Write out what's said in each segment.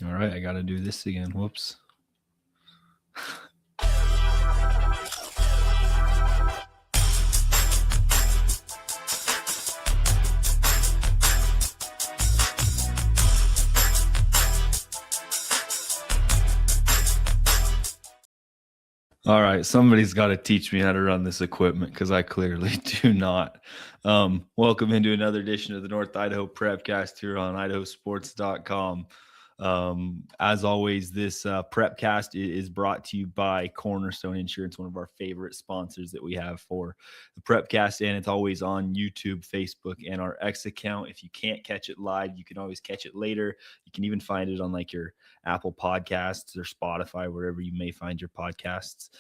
All right, I got to do this again. Whoops. All right, somebody's got to teach me how to run this equipment because I clearly do not. Welcome into another edition of the North Idaho Prepcast here on IdahoSports.com. As always, this Prepcast is brought to you by Cornerstone Insurance, one of our favorite sponsors that we have for the Prepcast, and it's always on YouTube, Facebook, and our X account. If you can't catch it live, you can always catch it later. You can even find it on like your Apple Podcasts or Spotify, wherever you may find your podcasts.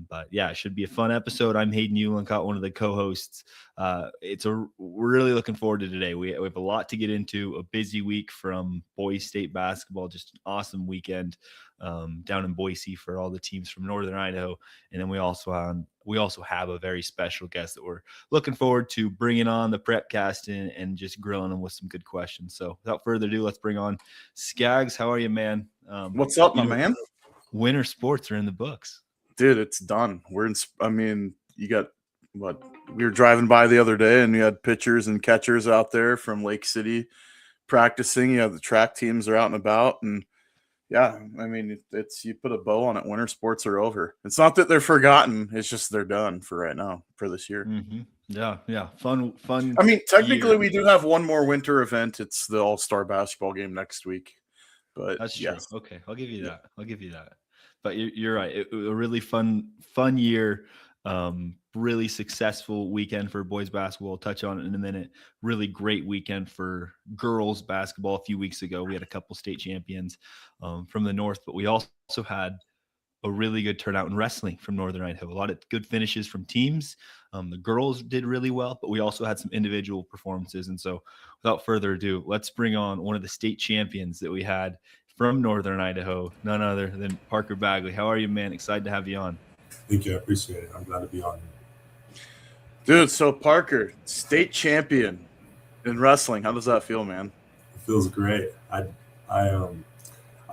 But yeah, it should be a fun episode. I'm Hayden Uhlenkott, one of the co-hosts. We're really looking forward to today. We have a lot to get into. A busy week from Boise State basketball, just an awesome weekend down in Boise for all the teams from Northern Idaho, and then we also have a very special guest that we're looking forward to bringing on the Prepcast and just grilling them with some good questions. So without further ado, let's bring on Scaggs. How are you, man? What's up, my man? Winter sports are in the books. Dude, it's done. You got what? We were driving by the other day and you had pitchers and catchers out there from Lake City practicing. You have the track teams are out and about. And yeah, I mean, you put a bow on it. Winter sports are over. It's not that they're forgotten. It's just they're done for right now for this year. Mm-hmm. Yeah. Fun. I mean, technically, we do have one more winter event. It's the All-Star basketball game next week. But that's true. Okay, I'll give you that. But you're right. A really fun year. Really successful weekend for boys basketball. We'll touch on it in a minute. Really great weekend for girls basketball. A few weeks ago, we had a couple state champions from the north, but we also had a really good turnout in wrestling from Northern Idaho. A lot of good finishes from teams. The girls did really well, but we also had some individual performances. And so without further ado, let's bring on one of the state champions that we had from Northern Idaho, none other than Parker Bagley. How are you, man? Excited to have you on. Thank you. I appreciate it. I'm glad to be on here. Dude, so Parker, state champion in wrestling. How does that feel, man? It feels great. I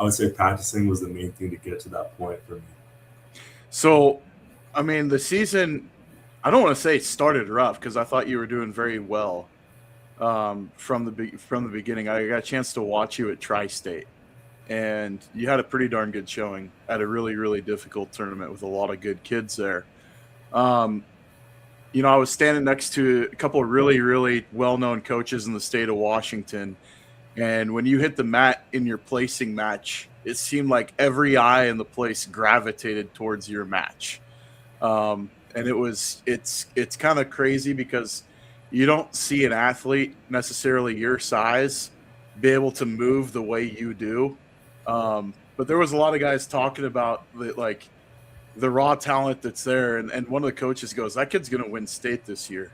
would say practicing was the main thing to get to that point for me. So, I mean, the season, I don't want to say started rough because I thought you were doing very well from the beginning. I got a chance to watch you at Tri-State, and you had a pretty darn good showing at a really, really difficult tournament with a lot of good kids there. I was standing next to a couple of really, really well-known coaches in the state of Washington, and when you hit the mat in your placing match, it seemed like every eye in the place gravitated towards your match. And it's kind of crazy because you don't see an athlete necessarily your size be able to move the way you do. But there was a lot of guys talking about the raw talent that's there. And one of the coaches goes, that kid's going to win state this year.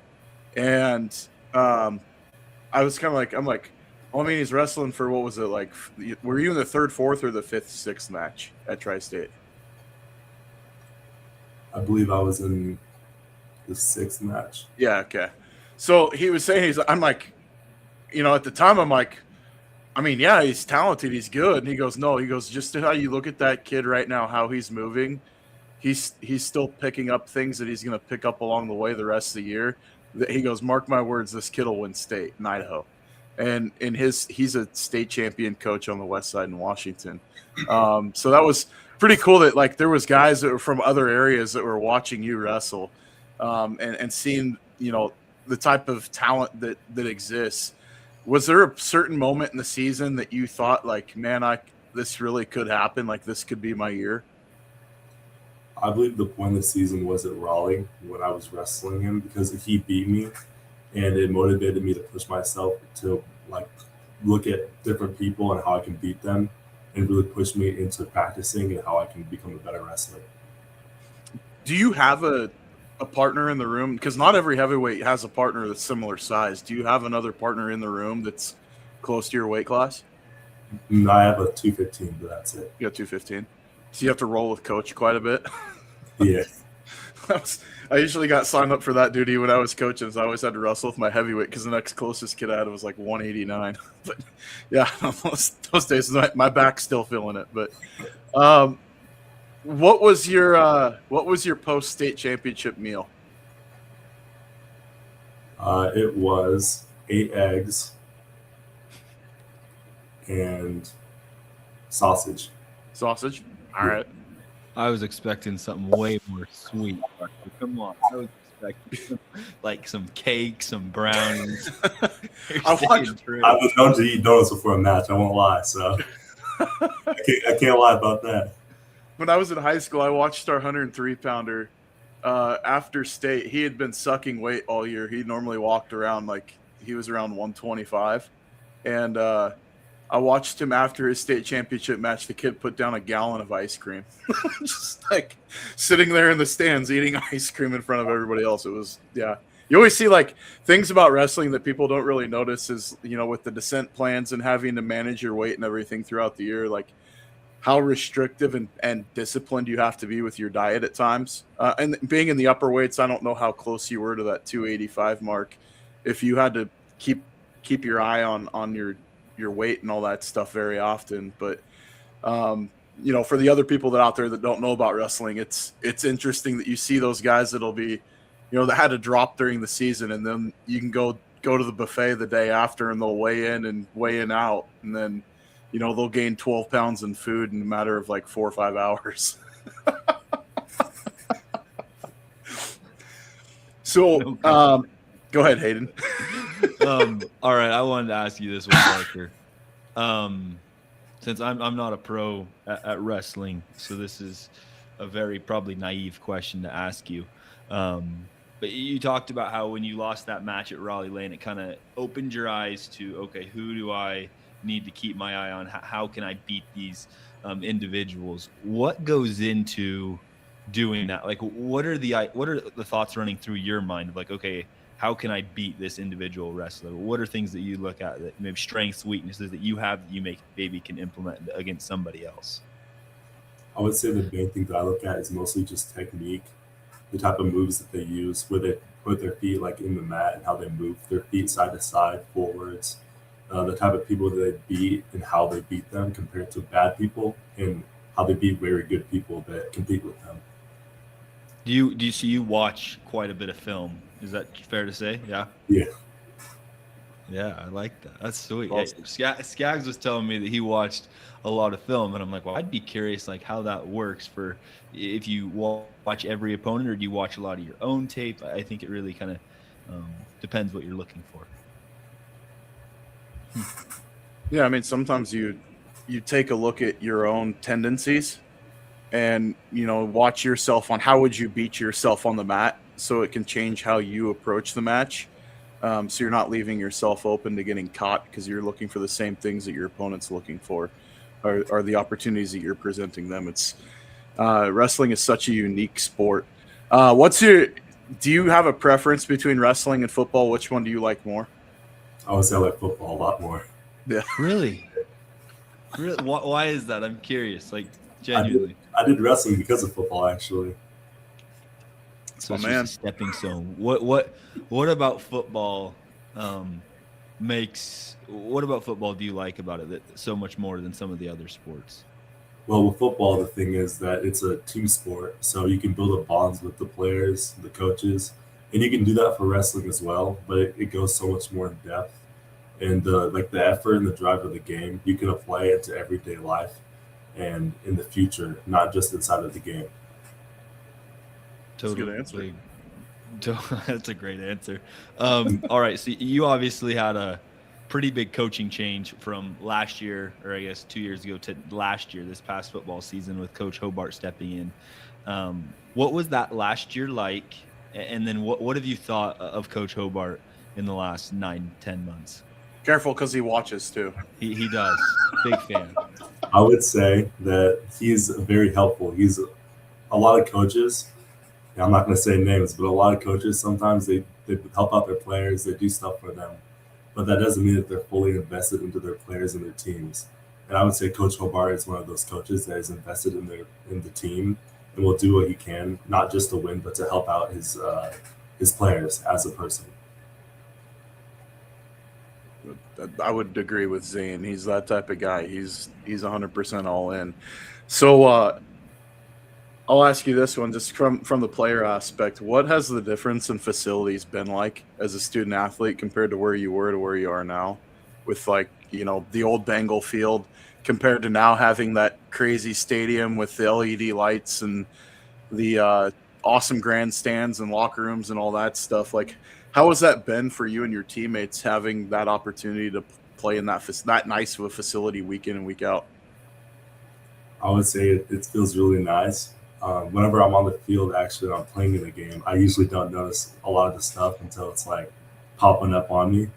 And I was kind of like, he's wrestling for, what was it, like, were you in the third, fourth, or the fifth, sixth match at Tri-State? I believe I was in the sixth match. Yeah, okay. So he was saying, I'm like, at the time, I'm like, I mean, yeah, he's talented, he's good. And he goes, no, just how you look at that kid right now, how he's moving, he's still picking up things that he's going to pick up along the way the rest of the year. He goes, mark my words, this kid will win state in Idaho. And he's a state champion coach on the west side in Washington. So that was pretty cool that there was guys that were from other areas that were watching you wrestle and seeing, the type of talent that exists. Was there a certain moment in the season that you thought this really could happen? Like this could be my year? I believe the point of the season was at Raleigh when I was wrestling him because he beat me. And it motivated me to push myself to look at different people and how I can beat them and really push me into practicing and how I can become a better wrestler. Do you have a partner in the room? Because not every heavyweight has a partner that's similar size. Do you have another partner in the room that's close to your weight class? No, I have a 215, but that's it. You got 215. So you have to roll with coach quite a bit? Yeah. I usually got signed up for that duty when I was coaching. So I always had to wrestle with my heavyweight because the next closest kid I had was like 189. But yeah, those days my back's still feeling it. But what was your post state championship meal? It was 8 eggs and sausage. Sausage. All right. I was expecting something way more sweet. Parker. Come on, I was expecting like some cake, some brownies. I've been known to eat donuts before a match. I won't lie, so I can't lie about that. When I was in high school, I watched our 103-pounder after state. He had been sucking weight all year. He normally walked around like he was around 125, and I watched him after his state championship match. The kid put down a gallon of ice cream, just like sitting there in the stands eating ice cream in front of everybody else. It was, yeah. You always see like things about wrestling that people don't really notice is, with the descent plans and having to manage your weight and everything throughout the year, like how restrictive and disciplined you have to be with your diet at times. And being in the upper weights, I don't know how close you were to that 285 mark. If you had to keep your eye on your weight and all that stuff very often. But, for the other people that out there that don't know about wrestling, it's interesting that you see those guys that'll be, that had to drop during the season, and then you can go to the buffet the day after and they'll weigh in and weigh in out. And then, they'll gain 12 pounds in food in a matter of like 4 or 5 hours. So, go ahead, Hayden. All right, I wanted to ask you this one, Parker. Since I'm not a pro at wrestling, so this is a very probably naive question to ask you. But you talked about how when you lost that match at Raleigh Lane, it kind of opened your eyes to, okay, who do I need to keep my eye on? How can I beat these individuals? What goes into doing that? Like, what are the thoughts running through your mind of like, okay, how can I beat this individual wrestler? What are things that you look at that maybe strengths, weaknesses that you have that you maybe can implement against somebody else? I would say the main thing that I look at is mostly just technique, the type of moves that they use, where they put their feet like in the mat and how they move their feet side to side, forwards, the type of people that they beat and how they beat them compared to bad people, and how they beat very good people that compete with them. Do you watch quite a bit of film? Is that fair to say? Yeah. Yeah. Yeah, I like that. That's sweet. Awesome. Scaggs was telling me that he watched a lot of film, and I'm like, well, I'd be curious like how that works for if you watch every opponent, or do you watch a lot of your own tape? I think it really kind of depends what you're looking for. Yeah, I mean, sometimes you take a look at your own tendencies and, watch yourself on how would you beat yourself on the mat so it can change how you approach the match. So you're not leaving yourself open to getting caught because you're looking for the same things that your opponent's looking for, or the opportunities that you're presenting them. It's wrestling is such a unique sport. Do you have a preference between wrestling and football? Which one do you like more? I would say I like football a lot more. Yeah. Really? Why is that? I'm curious. Like, genuinely. I did wrestling because of football, actually. So it's just a stepping stone. What about football what about football do you like about it that so much more than some of the other sports? Well, with football, the thing is that it's a team sport, so you can build up bonds with the players, the coaches, and you can do that for wrestling as well, but it goes so much more in depth. And the effort and the drive of the game, you can apply it to everyday life and in the future, not just inside of the game. Totally. That's a good answer. That's a great answer. All right, so you obviously had a pretty big coaching change from last year, or I guess 2 years ago, to last year, this past football season with Coach Hobart stepping in. What was that last year like? And then what have you thought of Coach Hobart in the last 9-10 months? Careful, because he watches too. He does. Big fan. I would say that he's very helpful. He's a lot of coaches. I'm not going to say names, but a lot of coaches, sometimes they help out their players. They do stuff for them. But that doesn't mean that they're fully invested into their players and their teams. And I would say Coach Hobart is one of those coaches that is invested in the team and will do what he can, not just to win, but to help out his players as a person. I would agree with Zane. He's that type of guy. He's 100% all in. So I'll ask you this one, just from the player aspect. What has the difference in facilities been like as a student athlete compared to where you were to where you are now, with like, you know, the old Bengal field compared to now having that crazy stadium with the LED lights and the awesome grandstands and locker rooms and all that stuff? Like, how has that been for you and your teammates having that opportunity to play in that nice of a facility week in and week out? I would say it feels really nice. Whenever I'm on the field, actually, when I'm playing in a game, I usually don't notice a lot of the stuff until it's like popping up on me.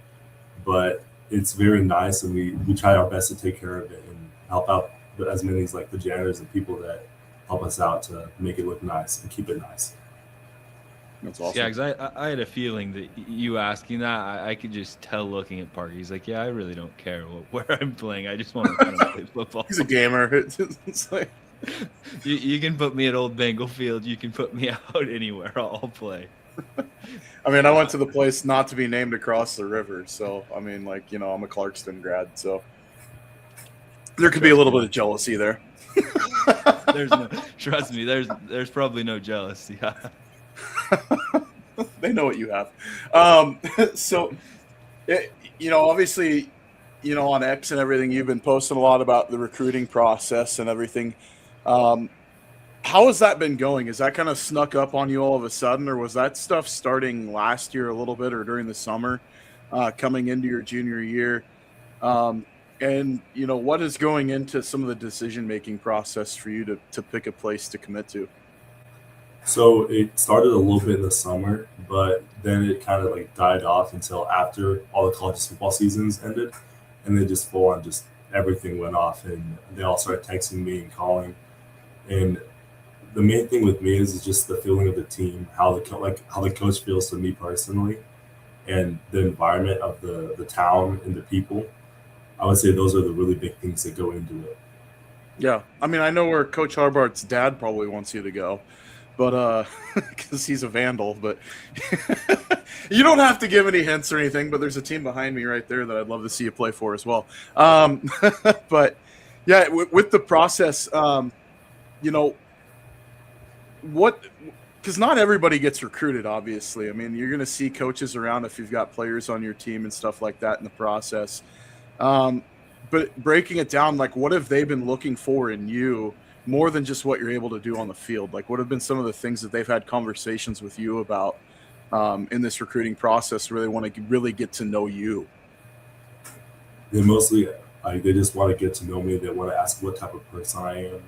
But it's very nice, and we try our best to take care of it and help out as many as like the janitors and people that help us out to make it look nice and keep it nice. That's awesome. Scaggs, I had a feeling that you asking that, I could just tell looking at Parker. He's like, yeah, I really don't care where I'm playing. I just want to kind of play football. He's a gamer. It's like, you can put me at Old Bengal Field. You can put me out anywhere. I'll play. I mean, I went to the place not to be named across the river. So, I mean, like, you know, I'm a Clarkston grad. So there could be a little bit of jealousy there. Trust me, there's probably no jealousy. They know what you have. So, you know, obviously, you know, on X and everything, you've been posting a lot about the recruiting process and everything. How has that been going? Is that kind of snuck up on you all of a sudden, or was that stuff starting last year a little bit or during the summer, coming into your junior year? And, you know, what is going into some of the decision-making process for you to pick a place to commit to? So it started a little bit in the summer, but then it kind of like died off until after all the college football seasons ended, and then just full on just everything went off, and they all started texting me and calling. And the main thing with me is just the feeling of the team, how the coach feels to me personally, and the environment of the town and the people. I would say those are the really big things that go into it. Yeah, I mean, I know where Coach Harbart's dad probably wants you to go, but because he's a Vandal. But you don't have to give any hints or anything. But there's a team behind me right there that I'd love to see you play for as well. But yeah, with the process, you know, because not everybody gets recruited, obviously. I mean, you're going to see coaches around if you've got players on your team and stuff like that in the process. But breaking it down, like, what have they been looking for in you more than just what you're able to do on the field? Like, what have been some of the things that they've had conversations with you about in this recruiting process where they want to really get to know you? They mostly, they just want to get to know me. They want to ask what type of person I am.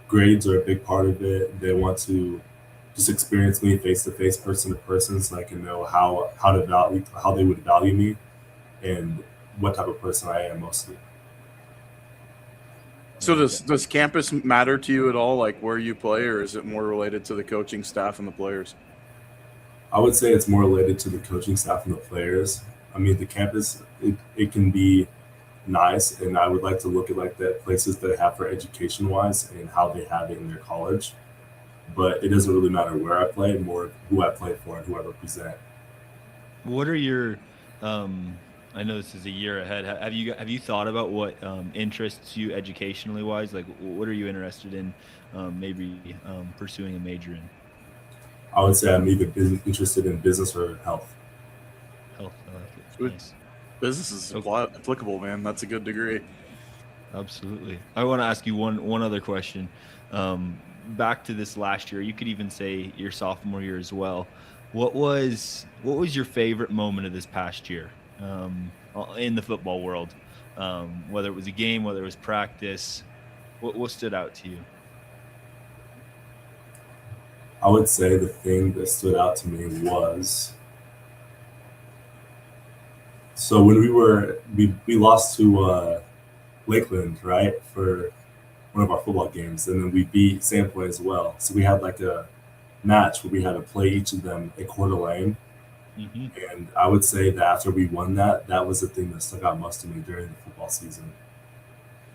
Grades are a big part of it. They want to just experience me face to face, person to person, so I can know how they would value me and what type of person I am mostly. So does campus matter to you at all, like where you play, or is it more related to the coaching staff and the players? I would say it's more related to the coaching staff and the players. I mean, the campus, it can be nice, and I would like to look at like the places that I have for education wise and how they have it in their college. But it doesn't really matter where I play, more who I play for and who I represent. What are your I know this is a year ahead. Have you thought about what interests you educationally wise? Like, what are you interested in maybe pursuing a major in? I would say I'm either interested in business or health. Health, I like it. Nice. Business is applicable, man. That's a good degree. Absolutely. I want to ask you one other question. Back to this last year, you could even say your sophomore year as well. What was your favorite moment of this past year in the football world? Whether it was a game, whether it was practice, what stood out to you? I would say the thing that stood out to me was, so when we lost to Lakeland, right, for one of our football games, and then we beat Sandpoint as well. So we had like a match where we had to play each of them in Coeur d'Alene. Mm-hmm. And I would say that after we won that was the thing that stuck out most to me during the football season.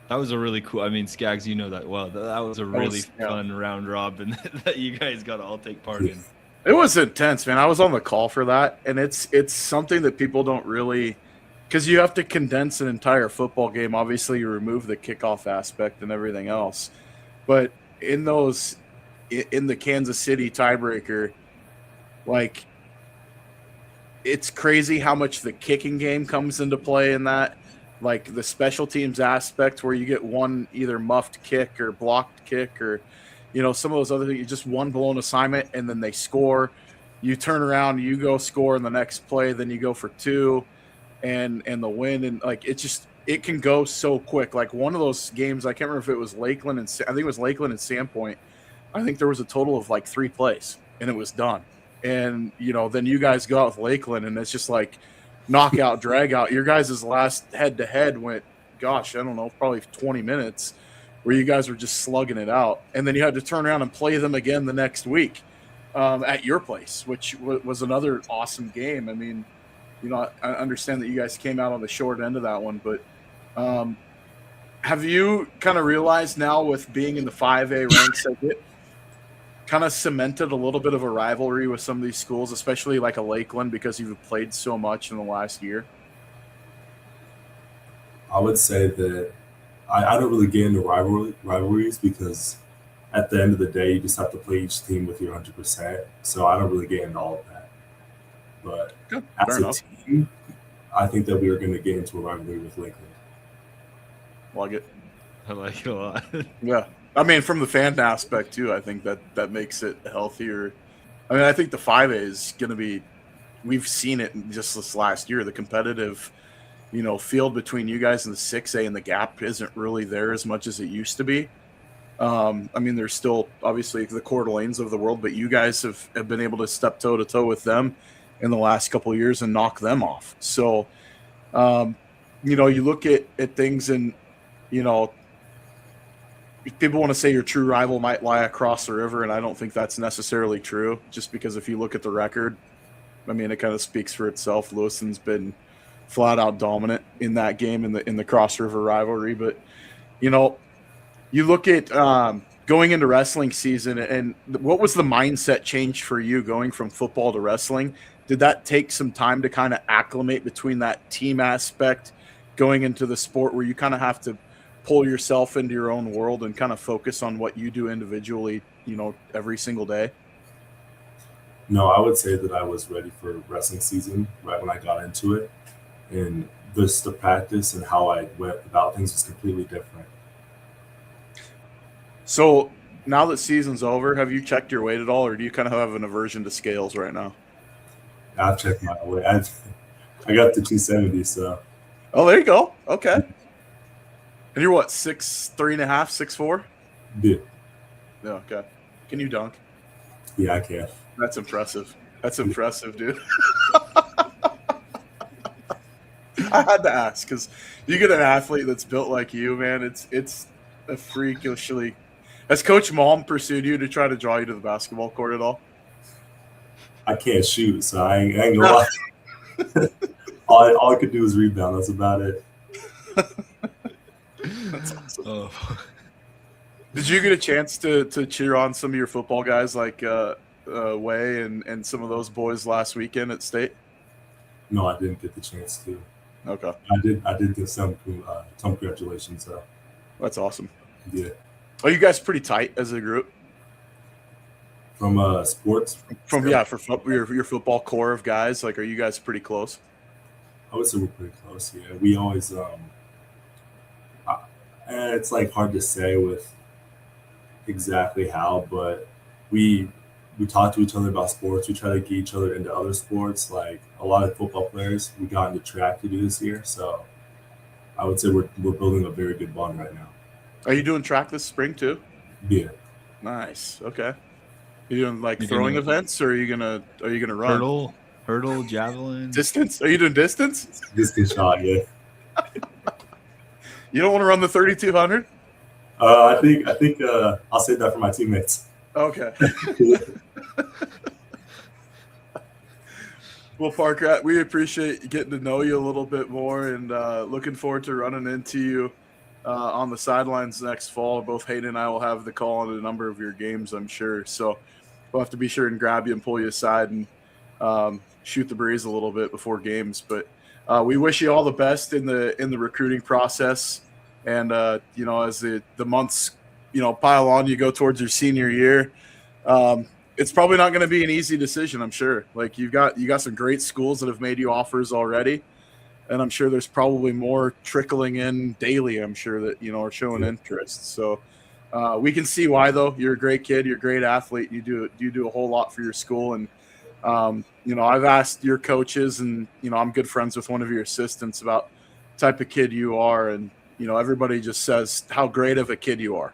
That was a really cool. I mean, Scaggs, you know that well. That was a really fun round robin that you guys got to all take part in. It was intense, man. I was on the call for that, and it's something that people don't really, because you have to condense an entire football game. Obviously, you remove the kickoff aspect and everything else, but in the Kansas City tiebreaker, like, it's crazy how much the kicking game comes into play in that. Like the special teams aspect where you get one either muffed kick or blocked kick or, some of those other things, just one blown assignment and then they score. You turn around, you go score in the next play, then you go for two and the win. And like, it can go so quick. Like one of those games, I can't remember if it was Lakeland and I think it was Lakeland and Sandpoint. I think there was a total of like 3 plays and it was done. And, then you guys go out with Lakeland and it's just like knockout, drag out. Your guys' last head-to-head went, gosh, I don't know, probably 20 minutes where you guys were just slugging it out. And then you had to turn around and play them again the next week at your place, which was another awesome game. I mean, I understand that you guys came out on the short end of that one, but have you kind of realized now with being in the 5A ranks that it kind of cemented a little bit of a rivalry with some of these schools, especially like a Lakeland, because you've played so much in the last year? I would say that I don't really get into rivalries because at the end of the day, you just have to play each team with your 100%. So I don't really get into all of that. But as a team, I think that we are going to get into a rivalry with Lakeland. Like it. I like it a lot. Yeah. I mean, from the fan aspect, too, I think that makes it healthier. I mean, I think the 5A is going to be – we've seen it just this last year. The competitive, field between you guys and the 6A and the gap isn't really there as much as it used to be. I mean, there's still obviously the Coeur d'Alenes of the world, but you guys have been able to step toe-to-toe with them in the last couple of years and knock them off. So, you look at things and, people want to say your true rival might lie across the river, and I don't think that's necessarily true, just because if you look at the record, I mean, it kind of speaks for itself. Lewiston's been flat out dominant in that game in the Cross River rivalry. But, you look at going into wrestling season, and what was the mindset change for you going from football to wrestling? Did that take some time to kind of acclimate between that team aspect going into the sport where you kind of have to pull yourself into your own world and kind of focus on what you do individually, every single day? No, I would say that I was ready for wrestling season right when I got into it. And just the practice and how I went about things was completely different. So now that season's over, have you checked your weight at all, or do you kind of have an aversion to scales right now? I've checked my weight. I got to 270, so. Oh, there you go. Okay. And you're what, 6'3.5", 6'4"? Yeah. Yeah, okay. Can you dunk? Yeah, I can. That's impressive. That's impressive, dude. I had to ask because you get an athlete that's built like you, man. It's a freakishly. Has Coach Malm pursued you to try to draw you to the basketball court at all? I can't shoot, so I ain't gonna lie. all I could do is rebound. That's about it. That's awesome. Oh. Did you get a chance to cheer on some of your football guys like Way and some of those boys last weekend at state? No, I didn't get the chance to. Okay. I did get some congratulations. So. That's awesome. Yeah. Are you guys pretty tight as a group? From sports? For your football core of guys, like, are you guys pretty close? I would say we're pretty close. Yeah, we always it's like hard to say with exactly how, but we talk to each other about sports. We try to get each other into other sports. Like a lot of football players, we got into track to do this year. So I would say we're building a very good bond right now. Are you doing track this spring too? Yeah. Nice. Okay. You doing like throwing events, or are you gonna run? Hurdle, javelin, distance? Are you doing distance? Distance shot, yeah. You don't want to run the 3,200? I think I'll save that for my teammates. Okay. Well, Parker, we appreciate getting to know you a little bit more, and looking forward to running into you on the sidelines next fall. Both Hayden and I will have the call on a number of your games, I'm sure. So we'll have to be sure and grab you and pull you aside and shoot the breeze a little bit before games. But we wish you all the best in the recruiting process. And as the months pile on, you go towards your senior year. It's probably not going to be an easy decision, I'm sure. Like you got some great schools that have made you offers already, and I'm sure there's probably more trickling in daily. I'm sure that are showing interest. So we can see why, though. You're a great kid. You're a great athlete. You do a whole lot for your school, and I've asked your coaches, and I'm good friends with one of your assistants about the type of kid you are, and everybody just says how great of a kid you are,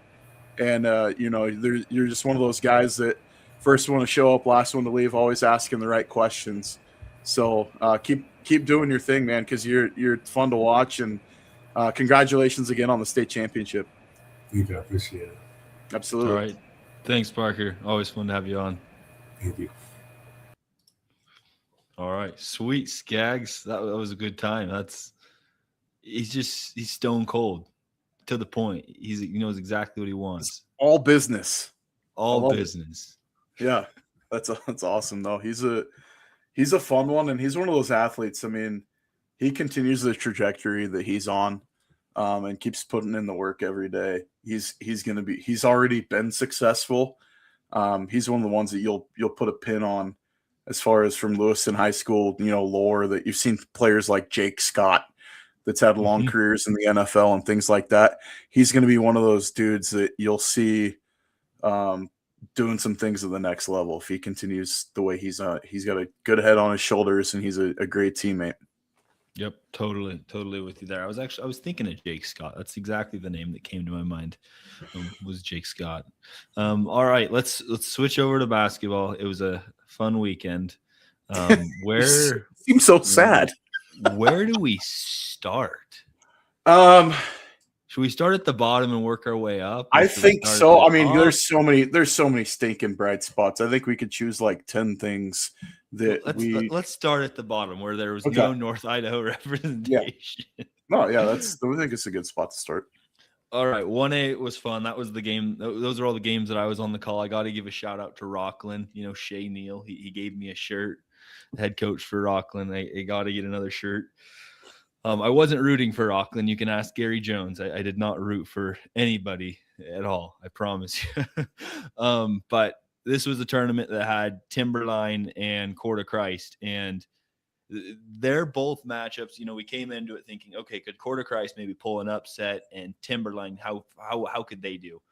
and you're just one of those guys that first one to show up, last one to leave, always asking the right questions. So keep doing your thing, man, because you're fun to watch, and congratulations again on the state championship. Thank you. I appreciate it. Absolutely. All right. Thanks, Parker. Always fun to have you on. Thank you. All right. Sweet, Scaggs. That was a good time. He's stone cold to the point. He knows exactly what he wants. It's all business. All business. Yeah. That's awesome, though. He's a fun one, and he's one of those athletes. I mean, he continues the trajectory that he's on, and keeps putting in the work every day. He's already been successful. He's one of the ones that you'll put a pin on as far as from Lewiston High School, lore that you've seen players like Jake Scott that's had long careers in the NFL and things like that. He's going to be one of those dudes that you'll see doing some things at the next level if he continues the way he's got a good head on his shoulders, and he's a great teammate. Yep, totally with you there. I was thinking of Jake Scott. That's exactly the name that came to my mind. Was Jake Scott. All right, let's switch over to basketball. It was a fun weekend. Where seems so sad. Where do we start? Should we start at the bottom and work our way up? I think so. I mean, there's so many stinking bright spots. I think we could choose like 10 things that let's start at the bottom where there was no North Idaho representation. Yeah. No, yeah, I think it's a good spot to start. All right, 1A was fun. That was the game. Those are all the games that I was on the call. I got to give a shout out to Rockland. Shea Neal. He gave me a shirt. Head coach for Rockland. I got to get another shirt. I wasn't rooting for Rockland. You can ask Gary Jones. I did not root for anybody at all. I promise you. But this was a tournament that had Timberline and Court of Christ, and they're both matchups. We came into it thinking, okay, could Court of Christ maybe pull an upset, and Timberline, how could they do?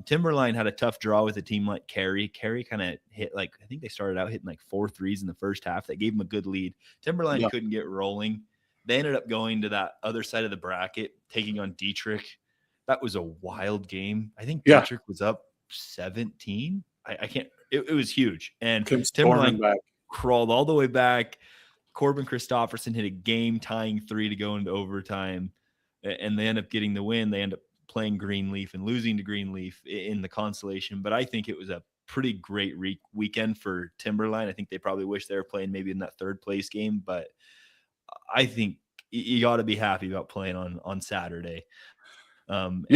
Timberline had a tough draw with a team like Cary. Cary kind of hit I think they started out hitting like 4 threes in the first half. That gave them a good lead. Timberline couldn't get rolling. They ended up going to that other side of the bracket, taking on Dietrich. That was a wild game. I think Dietrich was up 17. I can't. It was huge. And Timberline crawled all the way back. Corbin Christopherson hit a game-tying 3 to go into overtime, and they end up getting the win. They end up playing Greenleaf and losing to Greenleaf in the consolation. But I think it was a pretty great weekend for Timberline. I think they probably wish they were playing maybe in that third place game, but I think you got to be happy about playing on Saturday. And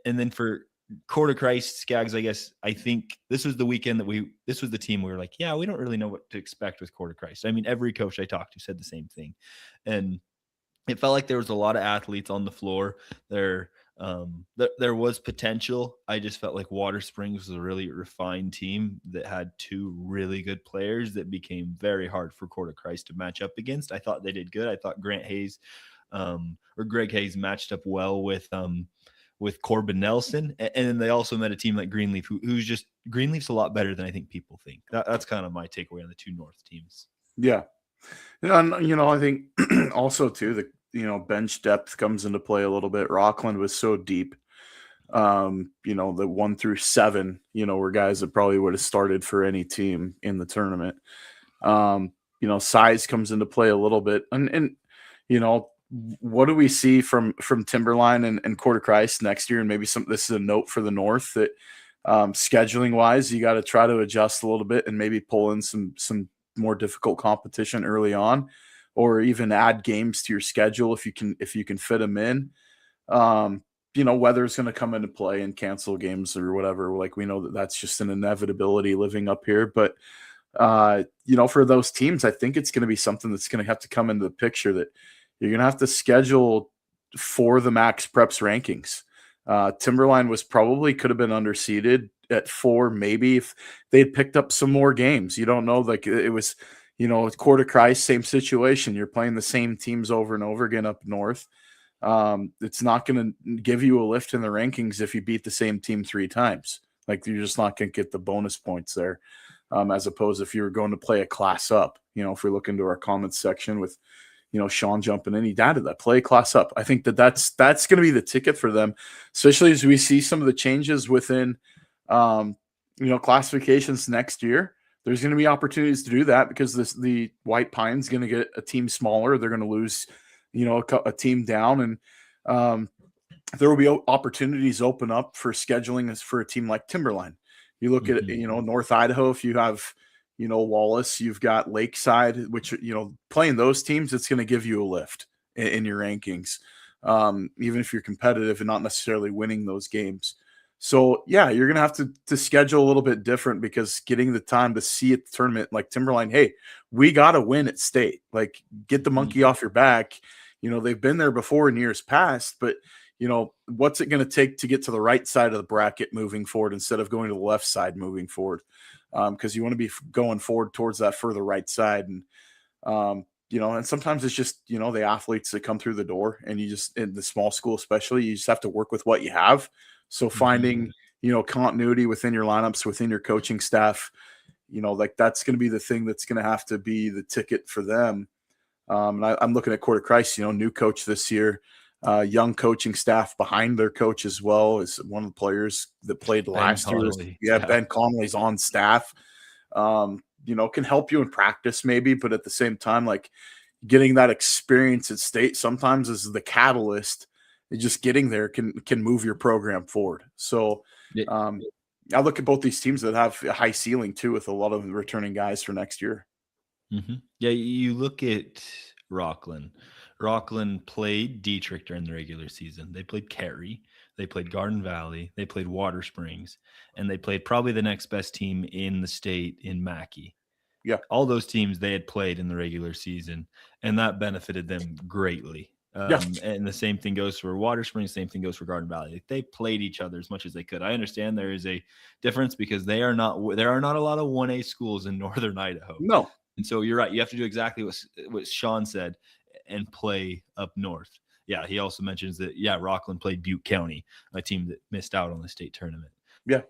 then for Court of Christ, Scaggs, I think this was the weekend this was the team we were like, yeah, we don't really know what to expect with Court of Christ. I mean, every coach I talked to said the same thing. And it felt like there was a lot of athletes on the floor. There was potential. I just felt like Water Springs was a really refined team that had 2 really good players that became very hard for Court of Christ to match up against. I thought they did good. I thought Greg Hayes matched up well with Corbin Nelson. And then they also met a team like Greenleaf, Greenleaf's a lot better than I think people think. That's kind of my takeaway on the 2 North teams. Yeah. And, I think also too, the bench depth comes into play a little bit. Rockland was so deep. The 1 through 7, were guys that probably would have started for any team in the tournament. Size comes into play a little bit. And what do we see from Timberline and Court of Christ next year? And maybe this is a note for the North that scheduling wise, you got to try to adjust a little bit and maybe pull in some more difficult competition early on, or even add games to your schedule if you can fit them in. weather's going to come into play and cancel games or whatever. Like, we know that that's just an inevitability living up here. But, for those teams, I think it's going to be something that's going to have to come into the picture, that you're going to have to schedule for the max preps rankings. Timberline could have been underseeded at 4, maybe, if they'd picked up some more games. You don't know. Like, it was, Coeur d'Alene, same situation. You're playing the same teams over and over again up north. It's not going to give you a lift in the rankings if you beat the same team 3 times. Like, you're just not going to get the bonus points there, as opposed if you were going to play a class up. If we look into our comments section with, Sean jumping in, he added that play class up. I think that's going to be the ticket for them, especially as we see some of the changes within, classifications next year. There's going to be opportunities to do that because the White Pine's going to get a team smaller. They're going to lose, a team down, and there will be opportunities open up for scheduling for a team like Timberline. You look at, North Idaho, if you have, Wallace, you've got Lakeside, which, playing those teams, it's going to give you a lift in your rankings, even if you're competitive and not necessarily winning those games. So, yeah, you're going to have to schedule a little bit different, because getting the time to see at the tournament like Timberline, hey, we got to win at state. Like, get the monkey off your back. They've been there before in years past, but, what's it going to take to get to the right side of the bracket moving forward instead of going to the left side moving forward? Because you want to be going forward towards that further right side. And, and sometimes it's just, the athletes that come through the door, and you just, in the small school especially, you just have to work with what you have. So finding, continuity within your lineups, within your coaching staff, like, that's going to be the thing that's going to have to be the ticket for them. And I'm looking at Coeur d'Alene, new coach this year, young coaching staff behind their coach as well, is one of the players that played last year. Yeah, Ben Connolly's on staff. Can help you in practice maybe, but at the same time, like, getting that experience at state sometimes is the catalyst. Just getting there can move your program forward. So I look at both these teams that have a high ceiling too, with a lot of returning guys for next year. Mm-hmm. Yeah, you look at Rockland. Rockland played Dietrich during the regular season. They played Cary. They played Garden Valley. They played Water Springs. And they played probably the next best team in the state in Mackey. Yeah. All those teams they had played in the regular season, and that benefited them greatly. And the same thing goes for Water Springs. Same thing goes for Garden Valley. They played each other as much as they could. I understand there is a difference because there are not a lot of 1A schools in northern Idaho. No. And so you're right. You have to do exactly what Sean said and play up north. Yeah, he also mentions that, Rockland played Butte County, a team that missed out on the state tournament. Yeah.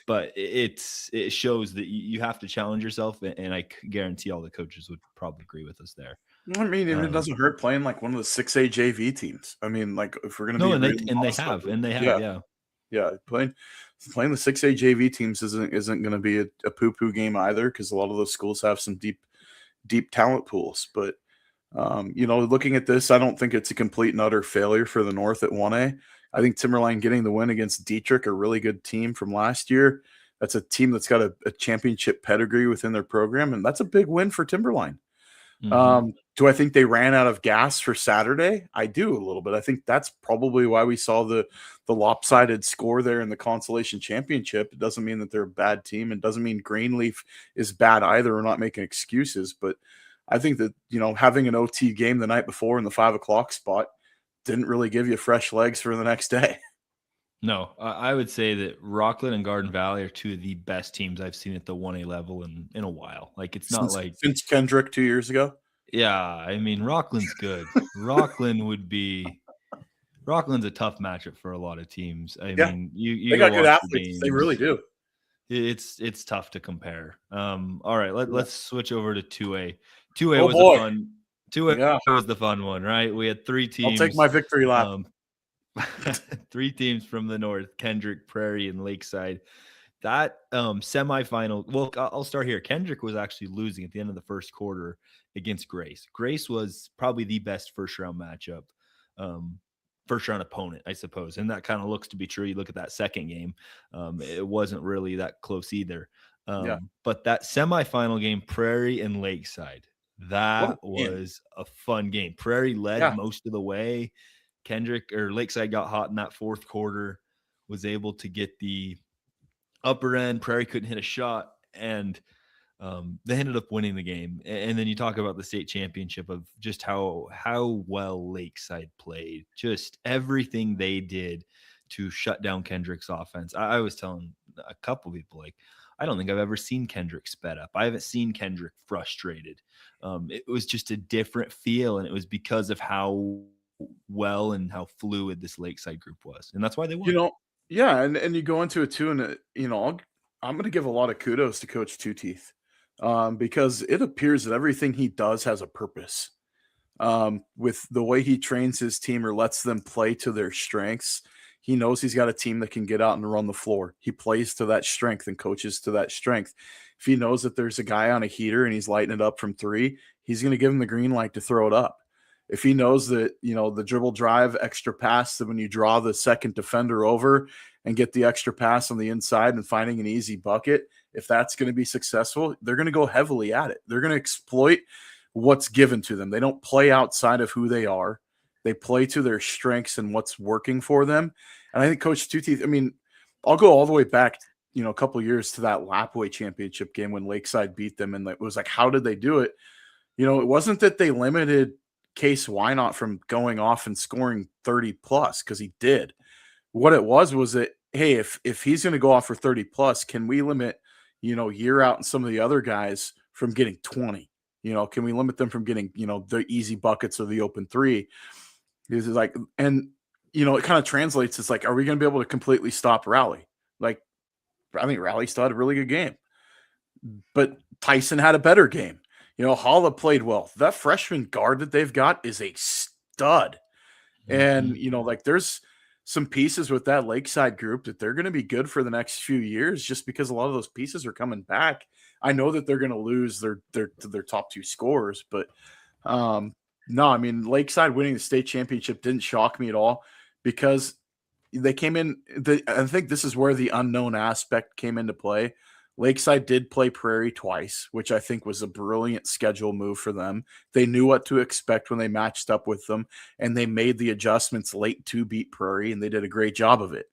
But it shows that you have to challenge yourself, and I guarantee all the coaches would probably agree with us there. I mean, it doesn't hurt playing like one of the 6A JV teams. I mean, like, if we're going to they have. Yeah, playing the 6A JV teams isn't going to be a poo-poo game either, because a lot of those schools have some deep talent pools. But looking at this, I don't think it's a complete and utter failure for the North at 1A. I think Timberline getting the win against Dietrich, a really good team from last year. That's a team that's got a championship pedigree within their program, and that's a big win for Timberline. Mm-hmm. Do I think they ran out of gas for Saturday? I do a little bit. I think that's probably why we saw the lopsided score there in the consolation championship. It doesn't mean that they're a bad team. It doesn't mean Greenleaf is bad either. We're not making excuses, but I think that, having an OT game the night before in the 5 o'clock spot didn't really give you fresh legs for the next day. No, I would say that Rockland and Garden Valley are two of the best teams I've seen at the 1A level in a while. Like, it's not since Kendrick 2 years ago. Yeah, I mean, Rockland's good. Rockland's a tough matchup for a lot of teams. I mean, you they got good athletes. They really do. It's tough to compare. All right, let's switch over to 2A. 2A was the fun. 2A was the fun one, right? We had 3 teams. I'll take my victory lap. 3 teams from the north: Kendrick, Prairie, and Lakeside. That semifinal. Well, I'll start here. Kendrick was actually losing at the end of the first quarter against Grace. Grace was probably the best first round matchup, first round opponent, I suppose. And that kind of looks to be true. You look at that second game. It wasn't really that close either. But that semifinal game, Prairie and Lakeside, that was a fun game. Prairie led most of the way. Kendrick or Lakeside got hot in that fourth quarter, was able to get the upper end. Prairie couldn't hit a shot, and they ended up winning the game. And then you talk about the state championship of just how well Lakeside played, just everything they did to shut down Kendrick's offense. I was telling a couple people, like, I don't think I've ever seen Kendrick sped up. I haven't seen Kendrick frustrated. It was just a different feel, and it was because of how well and how fluid this Lakeside group was, and that's why they You won. know, yeah, and you go into it too, and I'm going to give a lot of kudos to Coach Two Teeth, because it appears that everything he does has a purpose. With the way he trains his team or lets them play to their strengths, he knows he's got a team that can get out and run the floor. He plays to that strength and coaches to that strength. If he knows that there's a guy on a heater and he's lighting it up from three, he's going to give him the green light to throw it up. If he knows that, the dribble drive, extra pass, that when you draw the second defender over and get the extra pass on the inside and finding an easy bucket, if that's going to be successful, they're going to go heavily at it. They're going to exploit what's given to them. They don't play outside of who they are. They play to their strengths and what's working for them. And I think Coach Two Teeth, I'll go all the way back, a couple years to that Lapway championship game when Lakeside beat them. And it was like, how did they do it? It wasn't that they limited Case Wynot from going off and scoring 30 plus, because he did. What it was that, hey, if he's going to go off for 30 plus, can we limit, Year Out and some of the other guys from getting 20? Can we limit them from getting, the easy buckets or the open three? This is like, and it kind of translates. It's like, are we going to be able to completely stop Raleigh? Like, I think Raleigh still had a really good game, but Tyson had a better game. Holla played well. That freshman guard that they've got is a stud. And, there's some pieces with that Lakeside group that they're going to be good for the next few years, just because a lot of those pieces are coming back. I know that they're going to lose their top two scorers, but no, Lakeside winning the state championship didn't shock me at all, because they came in. I think this is where the unknown aspect came into play. Lakeside did play Prairie twice, which I think was a brilliant schedule move for them. They knew what to expect when they matched up with them, and they made the adjustments late to beat Prairie, and they did a great job of it.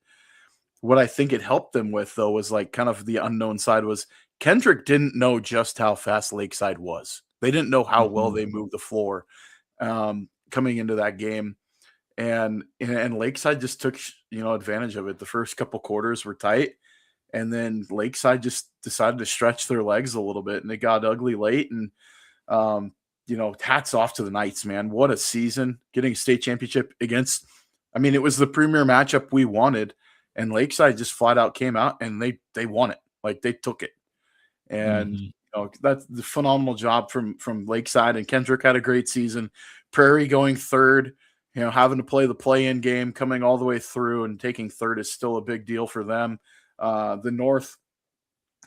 What I think it helped them with, though, was like kind of the unknown side was Kendrick didn't know just how fast Lakeside was. They didn't know how well they moved the floor coming into that game. And Lakeside just took, advantage of it. The first couple quarters were tight, and then Lakeside just decided to stretch their legs a little bit, and it got ugly late. And, hats off to the Knights, man. What a season, getting a state championship against, it was the premier matchup we wanted, and Lakeside just flat out came out and they won it. Like, they took it. And that's the phenomenal job from Lakeside. And Kendrick had a great season. Prairie going third, having to play the play-in game, coming all the way through and taking third is still a big deal for them. The North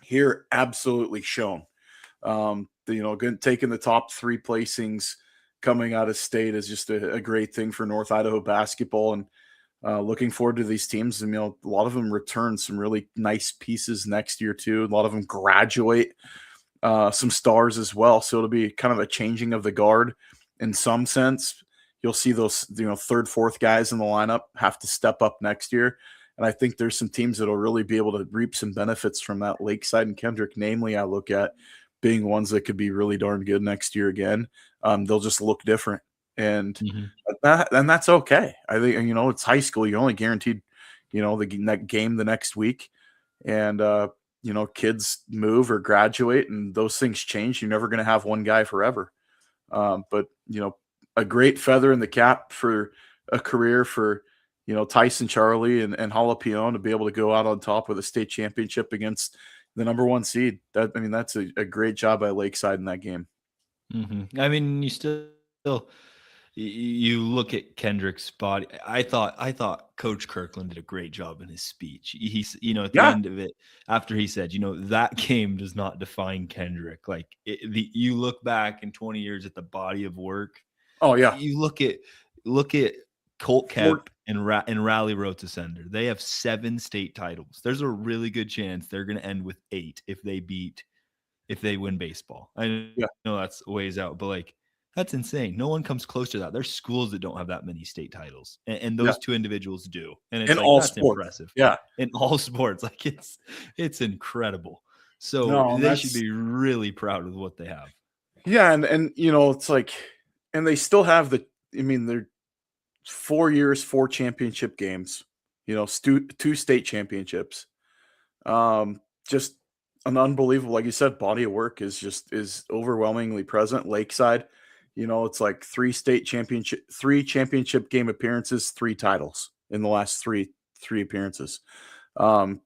here absolutely shown. Taking the top three placings coming out of state is just a great thing for North Idaho basketball. And looking forward to these teams. And, a lot of them return some really nice pieces next year too. A lot of them graduate some stars as well. So it'll be kind of a changing of the guard in some sense. You'll see those, third, fourth guys in the lineup have to step up next year. And I think there's some teams that will really be able to reap some benefits from that. Lakeside and Kendrick, namely, I look at being ones that could be really darn good next year again. They'll just look different. And that's okay. I think, it's high school. You're only guaranteed, that game the next week. And, kids move or graduate and those things change. You're never going to have one guy forever. But, a great feather in the cap for a career for, Tyson Charlie and Jalapeno to be able to go out on top with a state championship against the number one seed. That's a great job by Lakeside in that game. You look at Kendrick's body. I thought Coach Kirkland did a great job in his speech. He's, at the end of it, after he said, that game does not define Kendrick. Like, you look back in 20 years at the body of work. Oh yeah. You look at Colt Kemp and Raleigh Rotosender. They have 7 state titles. There's a really good chance they're going to end with 8 if they win baseball. I know that's a ways out, but like, That's insane. No one comes close to that. There's schools that don't have that many state titles, and Yeah. those two individuals do. And it's In like, all that's sports. impressive. Yeah. In all sports, like it's incredible. So No, they should be really proud of what they have. Yeah, and it's like, and they still have they're 4 years, 4 championship games, 2 state championships. Just an unbelievable, like you said, body of work is overwhelmingly present. Lakeside, it's like 3 championship game appearances, 3 titles in the last three appearances. Um,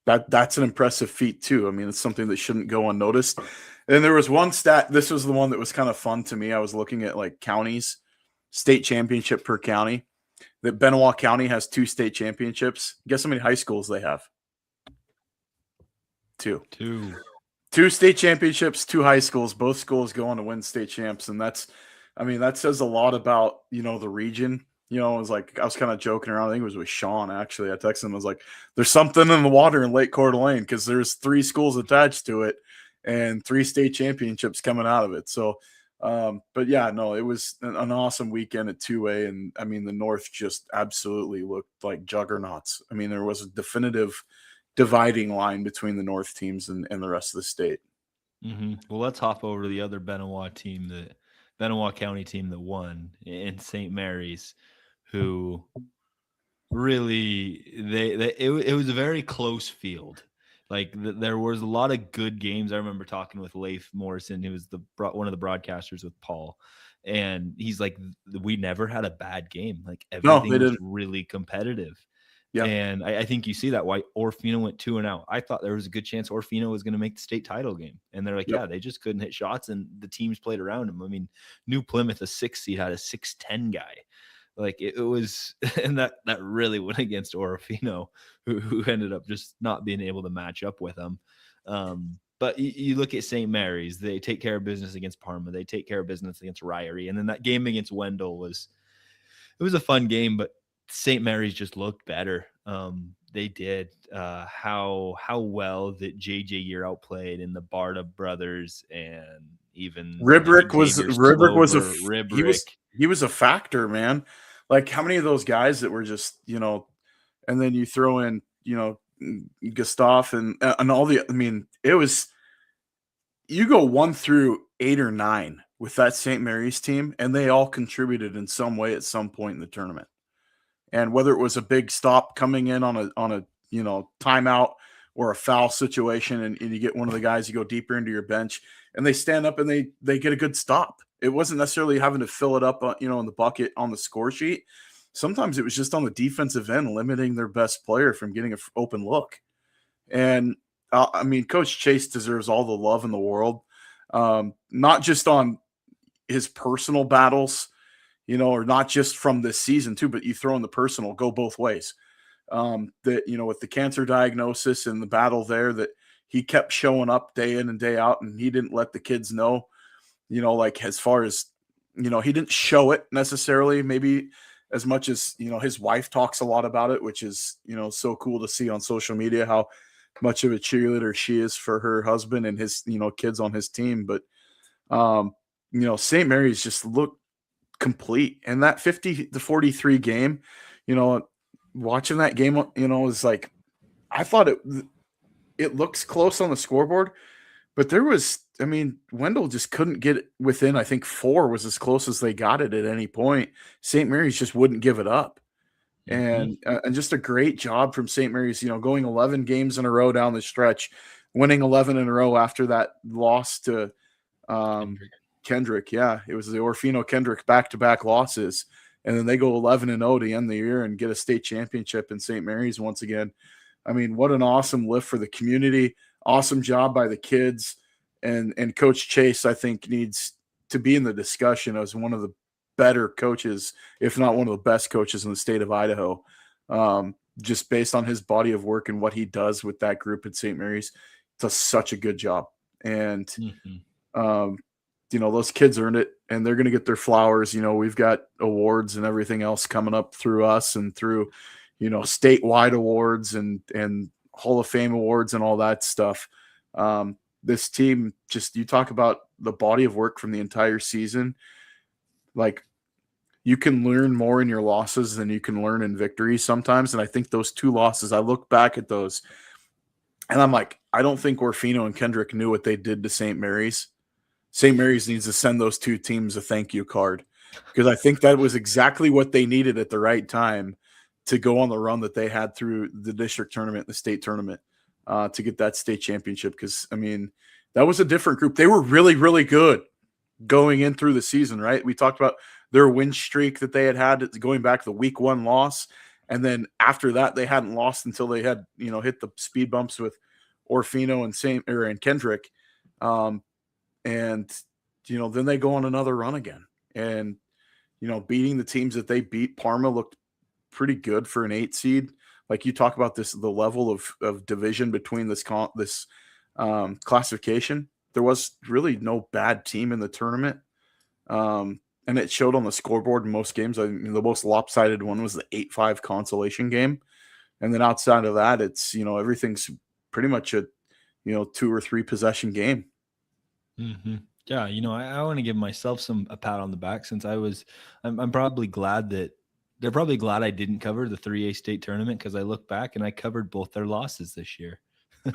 that's an impressive feat too. I mean, it's something that shouldn't go unnoticed. And there was one stat. This was the one that was kind of fun to me. I was looking at like counties, state championship per county. That Benoit County has 2 state championships. Guess how many high schools they have? 2. 2 state championships, 2 high schools. Both schools go on to win state champs, and that says a lot about the region. It was like I was kind of joking around. I think it was with Sean actually. I texted him. I was like, "There's something in the water in Lake Coeur d'Alene because there's 3 schools attached to it, and 3 state championships coming out of it." So, but yeah, no, it was an awesome weekend at 2A, and I mean the North just absolutely looked like juggernauts. I mean there was a definitive dividing line between the North teams and the rest of the state. Mm-hmm. Well, let's hop over to the other Benoit County team that won in St. Mary's, who really it was a very close field. Like there was a lot of good games. I remember talking with Leif Morrison, who was one of the broadcasters with Paul, and he's like, we never had a bad game. Like everything was really competitive. Yeah. And I think you see that why Orfino went 2-0. I thought there was a good chance Orfino was going to make the state title game. And they're like, yeah, they just couldn't hit shots, and the teams played around them. I mean, New Plymouth, a 6 seed, had a 6'10" guy. Like it was, and that really went against Orfino, who ended up just not being able to match up with them. But you look at St. Mary's, they take care of business against Parma. They take care of business against Ryrie. And then that game against Wendell was a fun game, but St. Mary's just looked better. They did. How well that JJ Year outplayed, and the Barta brothers, and even Ribrick was a factor, man. Like how many of those guys that were just and then you throw in Gustav and all the. I mean, it was you go 1 through 8 or 9 with that St. Mary's team, and they all contributed in some way at some point in the tournament. And whether it was a big stop coming in on a timeout or a foul situation, and you get one of the guys, you go deeper into your bench, and they stand up and they get a good stop. It wasn't necessarily having to fill it up, in the bucket on the score sheet. Sometimes it was just on the defensive end, limiting their best player from getting an open look. And I mean, Coach Chase deserves all the love in the world, not just on his personal battles, or not just from this season too, but you throw in the personal, go both ways. That, with the cancer diagnosis and the battle there, that he kept showing up day in and day out, and he didn't let the kids know, like as far as, he didn't show it necessarily, maybe as much as, his wife talks a lot about it, which is, so cool to see on social media how much of a cheerleader she is for her husband and his, kids on his team. But, St. Mary's just looked complete. And that 50-43 game, watching that game, is like, I thought it looks close on the scoreboard, but there was, Wendell just couldn't get within. I think 4 was as close as they got it at any point. St. Mary's just wouldn't give it up. And just a great job from St. Mary's, going 11 games in a row down the stretch, winning 11 in a row after that loss to Kendrick. Yeah, it was the Orfino Kendrick back-to-back losses. And then they go 11-0 to end the year and get a state championship in St. Mary's once again. I mean, what an awesome lift for the community. Awesome job by the kids. And Coach Chase, I think, needs to be in the discussion as one of the better coaches, if not one of the best coaches in the state of Idaho, just based on his body of work and what he does with that group at St. Mary's. Does such a good job. And, those kids earned it, and they're going to get their flowers. We've got awards and everything else coming up through us and through, statewide awards and Hall of Fame awards and all that stuff. This team, just you talk about the body of work from the entire season. like you can learn more in your losses than you can learn in victories sometimes. And I think those 2 losses, I look back at those and I'm like, I don't think Orfino and Kendrick knew what they did to St. Mary's. St. Mary's needs to send those 2 teams a thank you card because I think that was exactly what they needed at the right time to go on the run that they had through the district tournament, the state tournament, to get that state championship. Because, I mean, that was a different group. They were really, really good going in through the season, right? We talked about their win streak that they had going back to the week 1 loss. And then after that, they hadn't lost until they had, hit the speed bumps with Orfino and Kendrick. And, then they go on another run again. And, beating the teams that they beat, Parma looked pretty good for an 8 seed. Like you talk about the level of division between this classification. There was really no bad team in the tournament. And it showed on the scoreboard in most games. I mean, the most lopsided one was the 8-5 consolation game. And then outside of that, it's, everything's pretty much a, 2 or 3 possession game. Mm-hmm. Yeah. I want to give myself a pat on the back since I'm probably glad that they're probably glad I didn't cover the 3A state tournament because I look back and I covered both their losses this year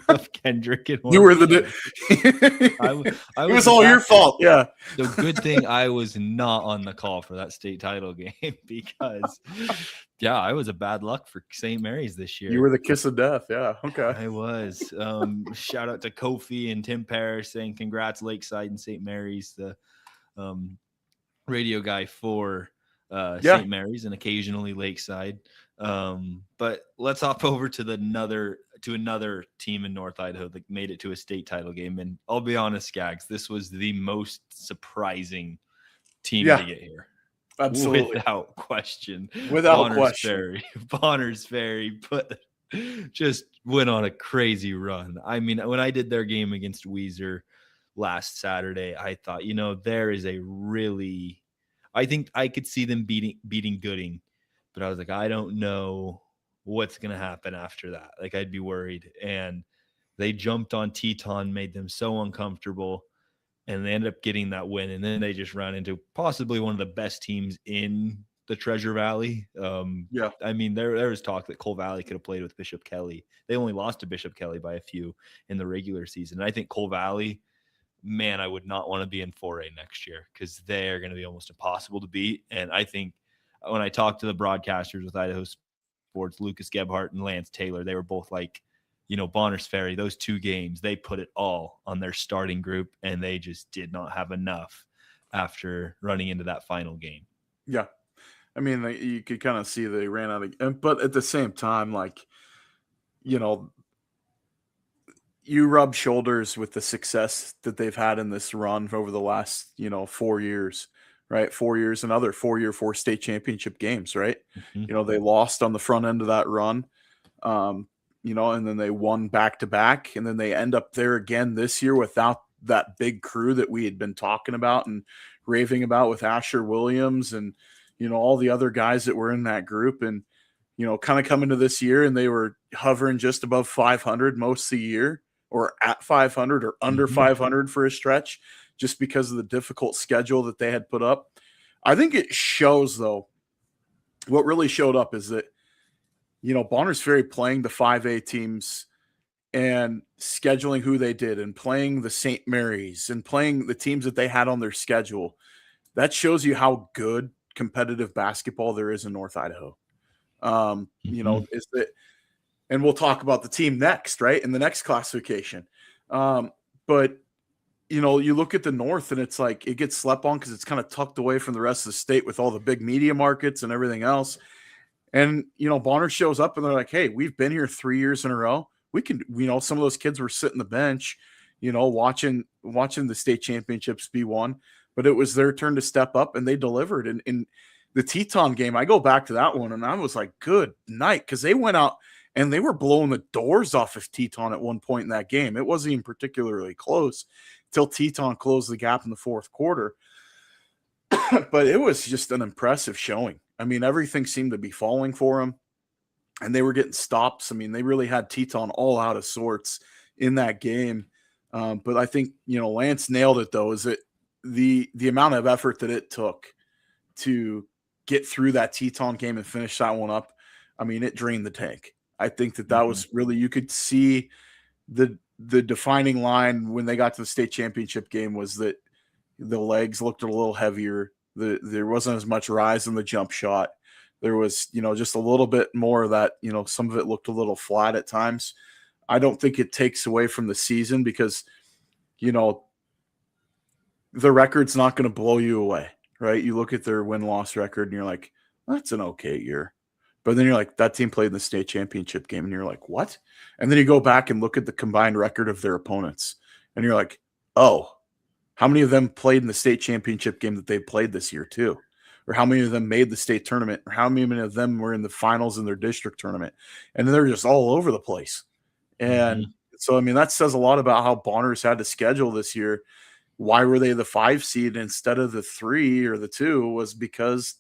of Kendrick and you were the it was all your fault. Yeah. The good thing I was not on the call for that state title game because I was a bad luck for St. Mary's this year. You were the kiss of death. Yeah. Okay. I was. Shout out to Kofi and Tim Parrish saying congrats Lakeside and St. Mary's, the radio guy for St. Mary's and occasionally Lakeside. But let's hop over to another team in North Idaho that made it to a state title game. And I'll be honest, Scaggs, this was the most surprising team to get here. Absolutely. Without question. Bonners Ferry just went on a crazy run. I mean, when I did their game against Weiser last Saturday, I thought, there is I think I could see them beating Gooding, but I was like, I don't know what's going to happen after that. Like, I'd be worried. And they jumped on Teton, made them so uncomfortable, and they ended up getting that win. And then they just ran into possibly one of the best teams in the Treasure Valley. I mean, there was talk that Cole Valley could have played with Bishop Kelly. They only lost to Bishop Kelly by a few in the regular season. And I think Cole Valley, man, I would not want to be in 4A next year because they're going to be almost impossible to beat. And I think when I talked to the broadcasters with Idaho Sports, Lucas Gebhardt and Lance Taylor, they were both like, Bonners Ferry, those 2 games, they put it all on their starting group, and they just did not have enough after running into that final game. Yeah. I mean, you could kind of see they ran out of, but at the same time, like, you rub shoulders with the success that they've had in this run over the last, 4 years, right? 4 years, another 4 state championship games, right? Mm-hmm. They lost on the front end of that run, and then they won back-to-back, and then they end up there again this year without that big crew that we had been talking about and raving about with Asher Williams and, all the other guys that were in that group. And, kind of coming to this year, and they were hovering just above 500 most of the year, or at 500 or under 500 for a stretch, just because of the difficult schedule that they had put up. I think it shows, though, what really showed up is that, Bonners Ferry playing the 5A teams and scheduling who they did and playing the St. Mary's and playing the teams that they had on their schedule. That shows you how good competitive basketball there is in North Idaho. Is that, and we'll talk about the team next, right? In the next classification. But, you look at the North and it's like it gets slept on because it's kind of tucked away from the rest of the state with all the big media markets and everything else. And, Bonner shows up and they're like, hey, we've been here 3 years in a row. We can, some of those kids were sitting the bench, watching the state championships be won, but it was their turn to step up and they delivered. And in the Teton game, I go back to that one and I was like, good night. Cause they went out and they were blowing the doors off of Teton at one point in that game. It wasn't even particularly close till Teton closed the gap in the 4th quarter. But it was just an impressive showing. I mean, everything seemed to be falling for them, and they were getting stops. I mean, they really had Teton all out of sorts in that game. But I think, Lance nailed it, though, is that the amount of effort that it took to get through that Teton game and finish that one up, I mean, it drained the tank. I think that was really, you could see the defining line when they got to the state championship game was that the legs looked a little heavier. There wasn't as much rise in the jump shot. There was, just a little bit more of that, some of it looked a little flat at times. I don't think it takes away from the season because, the record's not going to blow you away, right? You look at their win-loss record and you're like, that's an okay year. But then you're like, that team played in the state championship game. And you're like, what? And then you go back and look at the combined record of their opponents. And you're like, oh, how many of them played in the state championship game that they played this year too? Or how many of them made the state tournament? Or how many of them were in the finals in their district tournament? And they're just all over the place. And so, I mean, that says a lot about how Bonners had to schedule this year. Why were they the 5 seed instead of the 3 or the 2 was because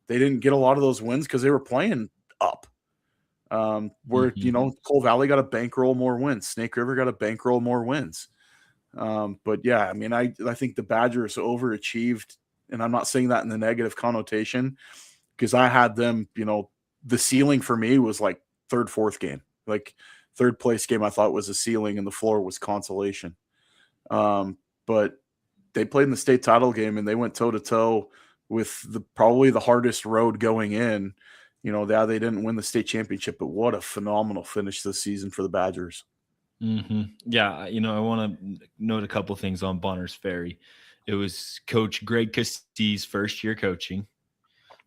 they didn't get a lot of those wins because they were playing up. Coal Valley got to bankroll more wins. Snake River got to bankroll more wins. But yeah, I mean, I think the Badgers overachieved, and I'm not saying that in the negative connotation because I had them, the ceiling for me was like 3rd, 4th game. Like 3rd place game I thought was a ceiling and the floor was consolation. But they played in the state title game and they went toe-to-toe with probably the hardest road going in. They didn't win the state championship, but what a phenomenal finish this season for the Badgers. Yeah, I want to note a couple things on Bonners Ferry. It was Coach Greg Castee's first year coaching.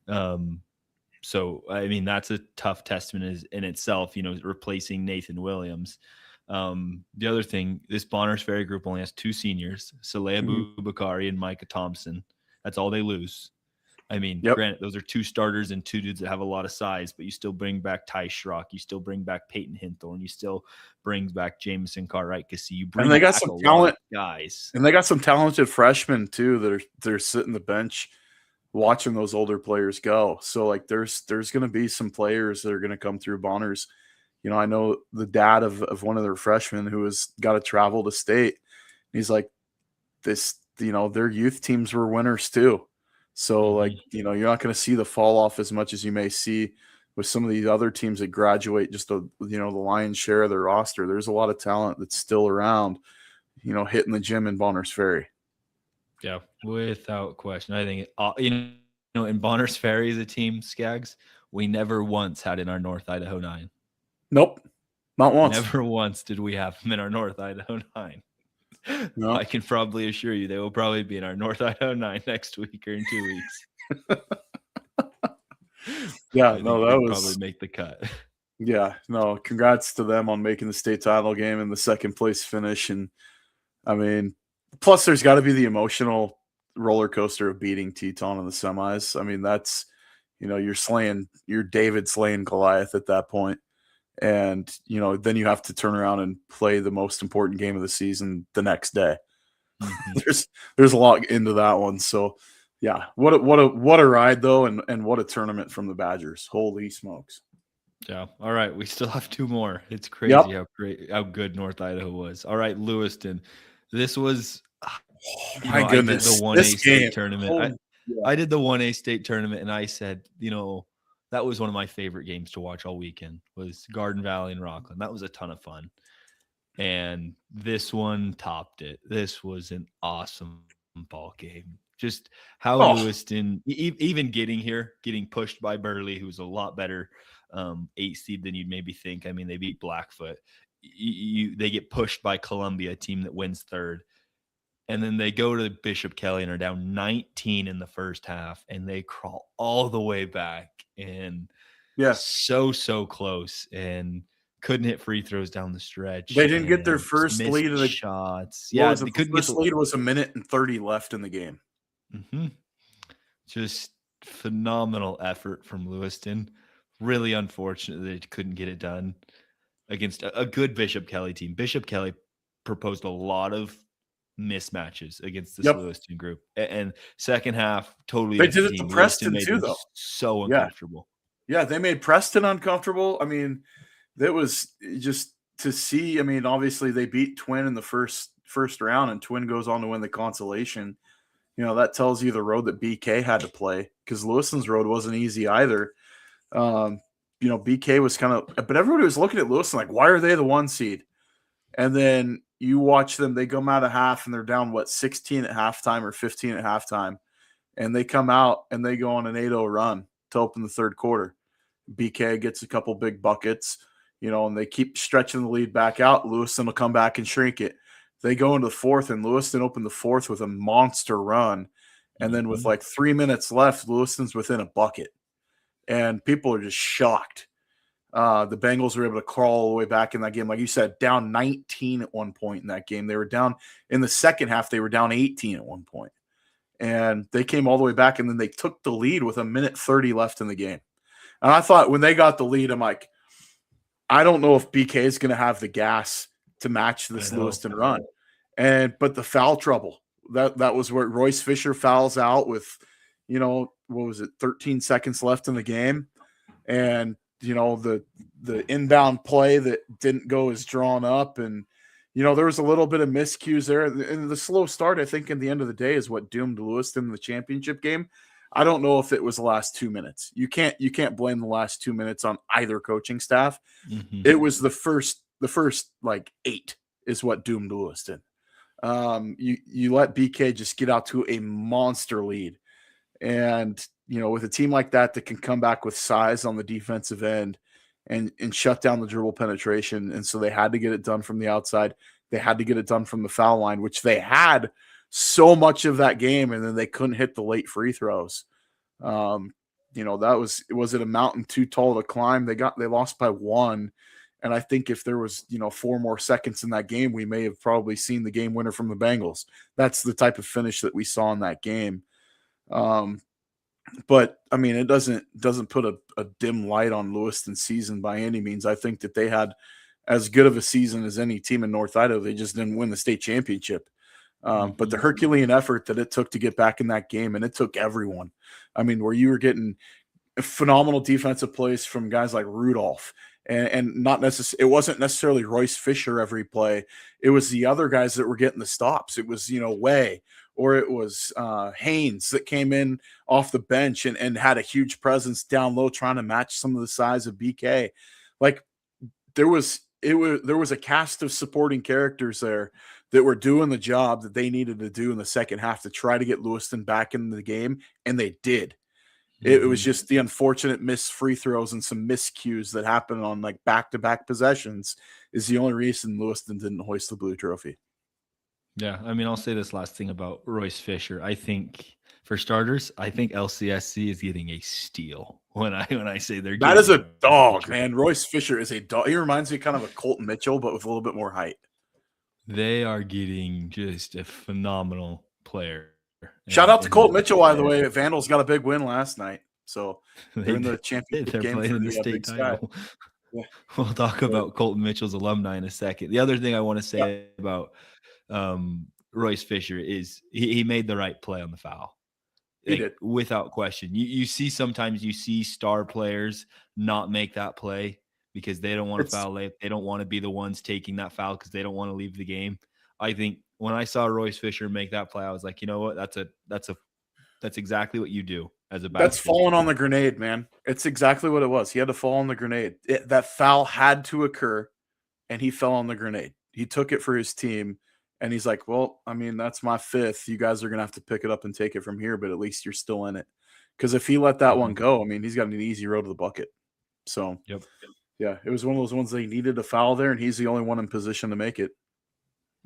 So, I mean, that's a tough testament in itself, replacing Nathan Williams. The other thing, this Bonners Ferry group only has 2 seniors, Saleha Bubakari and Micah Thompson. That's all they lose. I mean, granted, those are 2 starters and 2 dudes that have a lot of size, but you still bring back Ty Schrock, you still bring back Peyton Hinthorn, you still bring back Jameson Cartwright because you bring and they got back some talent guys, and they got some talented freshmen too that are sitting the bench watching those older players go. So like, there's going to be some players that are going to come through Bonners. I know the dad of one of their freshmen who has got to travel to state. He's like, their youth teams were winners too. So like, you're not going to see the fall off as much as you may see with some of these other teams that graduate just the lion's share of their roster. There's a lot of talent that's still around, hitting the gym in Bonners Ferry. Yeah, without question. I think, in Bonners Ferry as a team, Scaggs, we never once had in our North Idaho 9. Nope, not once. Never once did we have them in our North Idaho 9. No. I can probably assure you they will probably be in our North Idaho 9 next week or in 2 weeks. Yeah, no, that was probably make the cut. Yeah, no, congrats to them on making the state title game and the 2nd place finish. And I mean, plus there's got to be the emotional roller coaster of beating Teton in the semis. I mean, that's, you're David slaying Goliath at that point. And, then you have to turn around and play the most important game of the season the next day. There's a lot into that one. So yeah, what a ride though. And what a tournament from the Badgers. Holy smokes. Yeah. All right. We still have 2 more. It's crazy how good North Idaho was. All right. Lewiston. This was, my goodness. I did the 1A state tournament. I did the 1A state tournament and I said, that was one of my favorite games to watch all weekend was Garden Valley and Rockland. That was a ton of fun. And this one topped it. This was an awesome ball game. Just how Lewiston, even getting pushed by Burley, who's a lot better 8 seed than you'd maybe think. I mean, they beat Blackfoot. They get pushed by Columbia, a team that wins 3rd. And then they go to Bishop Kelly and are down 19 in the first half, and they crawl all the way back. And so close, and couldn't hit free throws down the stretch. They didn't get their first lead of the shots. Yeah, they couldn't get the lead. Was a minute and 30 left in the game. Just phenomenal effort from Lewiston. Really unfortunate they couldn't get it done against a good Bishop Kelly team. Bishop Kelly proposed a lot of mismatches against this Lewiston group, and second half totally they did it to Preston too, though. So uncomfortable. Yeah, they made Preston uncomfortable. I mean, that was just to see. I mean, obviously they beat Twin in the first round, and Twin goes on to win the consolation. that tells you the road that BK had to play, because Lewiston's road wasn't easy either. BK was kind of, but everybody was looking at Lewiston like, why are they the 1 seed? And then you watch them, they come out of half and they're down, 16 at halftime or 15 at halftime. And they come out and they go on an 8-0 run to open the third quarter. BK gets a couple big buckets, and they keep stretching the lead back out. Lewiston will come back and shrink it. They go into the fourth, and Lewiston opened the fourth with a monster run. And then with 3 minutes left, Lewiston's within a bucket. And people are just shocked. The Bengals were able to crawl all the way back in that game. Like you said, down 19 at one point in that game. They were down in the second half. They were down 18 at one point. And they came all the way back, and then they took the lead with 1:30 left in the game. And I thought when they got the lead, I'm like, I don't know if BK is going to have the gas to match this Lewiston run. But the foul trouble, that was where Royce Fisher fouls out with, 13 seconds left in the game. And, the inbound play that didn't go as drawn up. And, there was a little bit of miscues there. And the slow start, I think, in the end of the day is what doomed Lewiston in the championship game. I don't know if it was the last 2 minutes. You can't blame the last 2 minutes on either coaching staff. Mm-hmm. It was the first 8 is what doomed Lewiston. You let BK just get out to a monster lead. And, with a team like that can come back with size on the defensive end and shut down the dribble penetration. And so they had to get it done from the outside. They had to get it done from the foul line, which they had so much of that game, and then they couldn't hit the late free throws. That was it a mountain too tall to climb? They lost by 1. And I think if there was, 4 more seconds in that game, we may have probably seen the game winner from the Bengals. That's the type of finish that we saw in that game. But I mean, it doesn't put a dim light on Lewiston's season by any means. I think that they had as good of a season as any team in North Idaho. They just didn't win the state championship. But the Herculean effort that it took to get back in that game, and it took everyone. I mean, where you were getting phenomenal defensive plays from guys like Rudolph, and not necessarily, it wasn't necessarily Royce Fisher every play. It was the other guys that were getting the stops. It was, Way, or it was Haynes that came in off the bench and had a huge presence down low, trying to match some of the size of BK. Like there was a cast of supporting characters there that were doing the job that they needed to do in the second half to try to get Lewiston back into the game, and they did. It was just the unfortunate missed free throws and some miscues that happened on back-to-back possessions is the only reason Lewiston didn't hoist the blue trophy. Yeah, I mean, I'll say this last thing about Royce Fisher. I think, for starters, LCSC is getting a steal when I say they're that is a dog, man. Royce Fisher is a dog. He reminds me kind of a Colton Mitchell, but with a little bit more height. They are getting just a phenomenal player. Shout out to Colt Mitchell, by the way. Vandals got a big win last night, so they're in the championship game playing for in the state title. Yeah. We'll talk about Colton Mitchell's alumni in a second. The other thing I want to say about Royce Fisher is he made the right play on the foul. He did, without question. You see sometimes star players not make that play because they don't want to foul late. They don't want to be the ones taking that foul because they don't want to leave the game. I think when I saw Royce Fisher make that play, I was like, you know what? That's exactly what you do as a basketball. That's falling on the grenade, man. It's exactly what it was. He had to fall on the grenade. That foul had to occur, and he fell on the grenade. He took it for his team, and he's like, well, I mean, that's my 5th. You guys are going to have to pick it up and take it from here, but at least you're still in it. Because if he let that one go, I mean, he's got an easy road to the bucket. So, yeah, it was one of those ones they needed a foul there, and he's the only one in position to make it.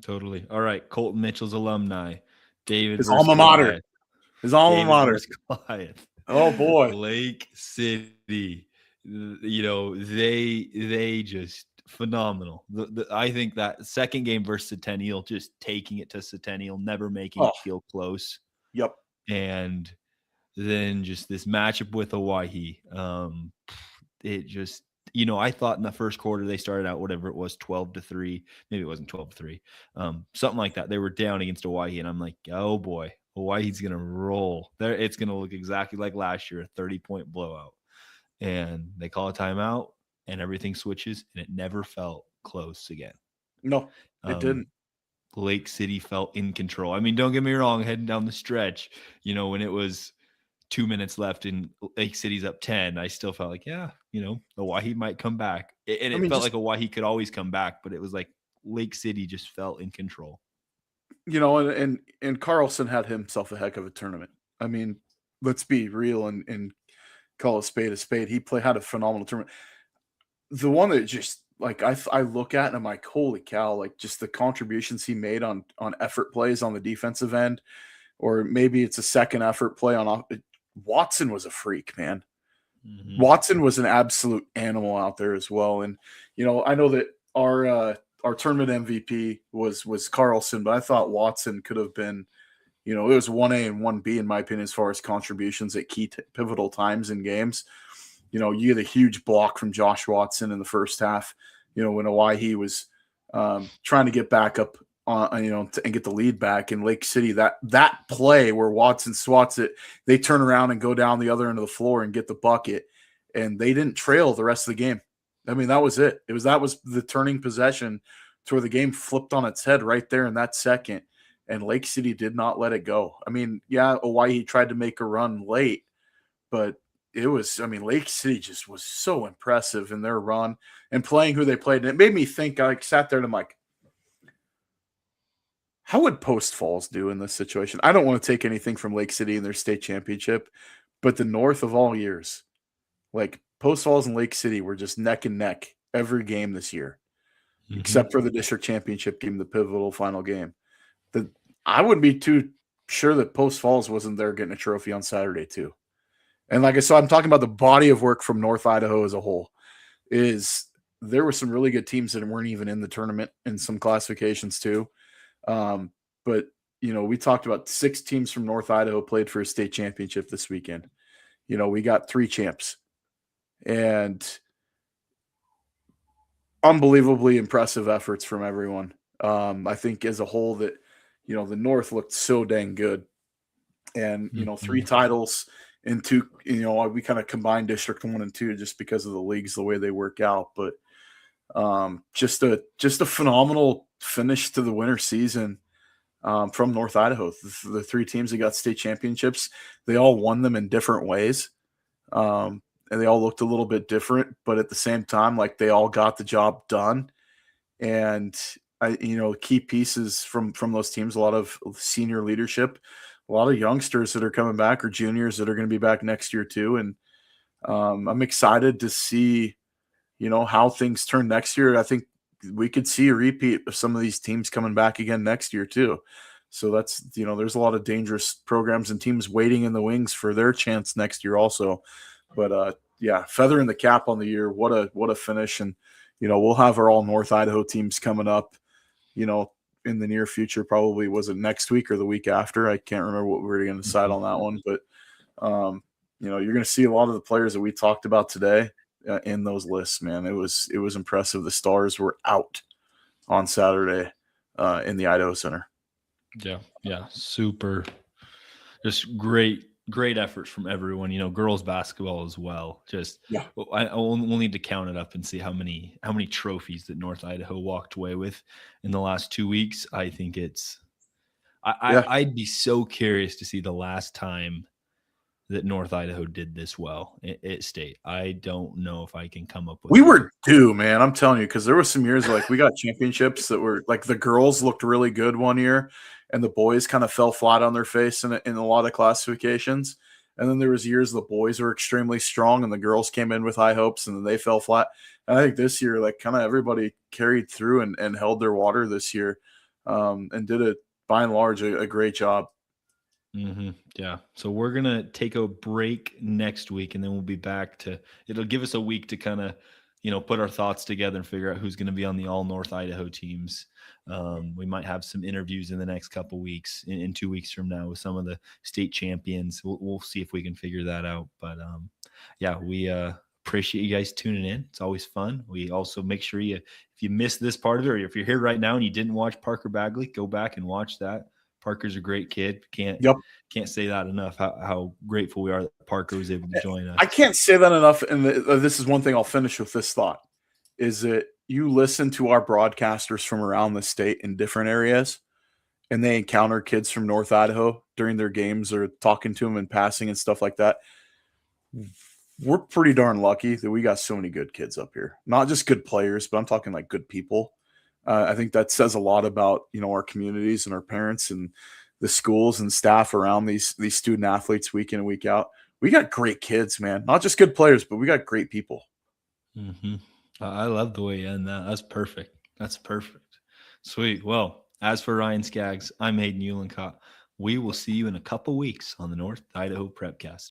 Totally. All right. Colton Mitchell's alumni. David. His alma mater. His alma mater. Oh, boy. Lake City. They just phenomenal. I think that second game versus Centennial, just taking it to Centennial, never making it feel close. Yep. And then just this matchup with Hawaii. It just, I thought in the first quarter they started out whatever it was, 12-3. Maybe it wasn't 12-3. Something like that. They were down against Hawaii, and I'm like, oh boy, Hawaii's gonna roll. It's gonna look exactly like last year, a 30-point blowout. And they call a timeout, and everything switches, and it never felt close again. No, it didn't. Lake City felt in control. I mean, don't get me wrong, heading down the stretch, when it was 2 minutes left and Lake City's up 10, I still felt like, Owyhee might come back. And it felt like Owyhee could always come back, but it was like Lake City just felt in control. And Carlson had himself a heck of a tournament. I mean, let's be real and call a spade a spade. He had a phenomenal tournament. The one that just like I look at and I'm like, holy cow, like just the contributions he made on effort plays on the defensive end, or maybe it's a second effort play on Watson was a freak, man. Mm-hmm. Watson was an absolute animal out there as well. And I know that our tournament MVP was Carlson, but I thought Watson could have been, it was 1A and 1B in my opinion as far as contributions at key pivotal times in games. You get a huge block from Josh Watson in the first half, when Owyhee was trying to get back up and get the lead back in Lake City. That play where Watson swats it, they turn around and go down the other end of the floor and get the bucket, and they didn't trail the rest of the game. I mean, that was it. That was the turning possession to where the game flipped on its head right there in that second, and Lake City did not let it go. I mean, yeah, Owyhee tried to make a run late, but Lake City just was so impressive in their run and playing who they played. And it made me think, I sat there and I'm like, how would Post Falls do in this situation? I don't want to take anything from Lake City in their state championship, but the North of all years, like Post Falls and Lake City were just neck and neck every game this year, except for the district championship game, the pivotal final game. I wouldn't be too sure that Post Falls wasn't there getting a trophy on Saturday too. And like I said, I'm talking about the body of work from North Idaho as a whole. There were some really good teams that weren't even in the tournament in some classifications too. But we talked about 6 teams from North Idaho played for a state championship this weekend. We got 3 champs, and unbelievably impressive efforts from everyone. I think as a whole that, the North looked so dang good, and, 3 titles and 2, we kind of combined District 1 and 2 just because of the leagues, the way they work out. But just a phenomenal finish to the winter season from North Idaho. The 3 teams that got state championships, they all won them in different ways. And they all looked a little bit different, but at the same time, like they all got the job done. And key pieces from those teams, a lot of senior leadership, a lot of youngsters that are coming back or juniors that are going to be back next year too. And I'm excited to see, how things turn next year. I think we could see a repeat of some of these teams coming back again next year too. So that's, there's a lot of dangerous programs and teams waiting in the wings for their chance next year also. But feather in the cap on the year. What a finish. And, we'll have our all North Idaho teams coming up, in the near future. Probably, was it next week or the week after? I can't remember what we were going to decide on that one, but you're going to see a lot of the players that we talked about today in those lists, man. It was impressive. The stars were out on Saturday in the Idaho Center. Yeah. Super. Just great efforts from everyone, girls basketball as well. We'll need to count it up and see how many trophies that North Idaho walked away with in the last 2 weeks. I think I'd be so curious to see the last time that North Idaho did this well at state. I don't know if I can come up with. We were due, man. I'm telling you, because there were some years like we got championships that were like the girls looked really good one year, and the boys kind of fell flat on their face in a lot of classifications. And then there was years the boys were extremely strong, and the girls came in with high hopes, and then they fell flat. And I think this year, like kind of everybody carried through and held their water this year, and did by and large a great job. Yeah. So we're going to take a break next week, and then we'll be back it'll give us a week to kind of, put our thoughts together and figure out who's going to be on the all North Idaho teams. We might have some interviews in the next couple weeks, in 2 weeks from now, with some of the state champions. We'll see if we can figure that out. But we appreciate you guys tuning in. It's always fun. We also make sure if you missed this part of it, or if you're here right now and you didn't watch Parker Bagley, go back and watch that. Parker's a great kid. Can't say that enough. How grateful we are that Parker was able to join us. I can't say that enough. And this is one thing I'll finish with this thought: is that you listen to our broadcasters from around the state in different areas, and they encounter kids from North Idaho during their games or talking to them in passing and stuff like that, we're pretty darn lucky that we got so many good kids up here. Not just good players, but I'm talking like good people. I think that says a lot about, you know, our communities and our parents and the schools and staff around these student athletes week in and week out. We got great kids, man. Not just good players, but we got great people. Mm-hmm. I love the way you end that. That's perfect. That's perfect. Sweet. Well, as for Ryan Scaggs, I'm Hayden Uhlenkott. We will see you in a couple weeks on the North Idaho Prepcast.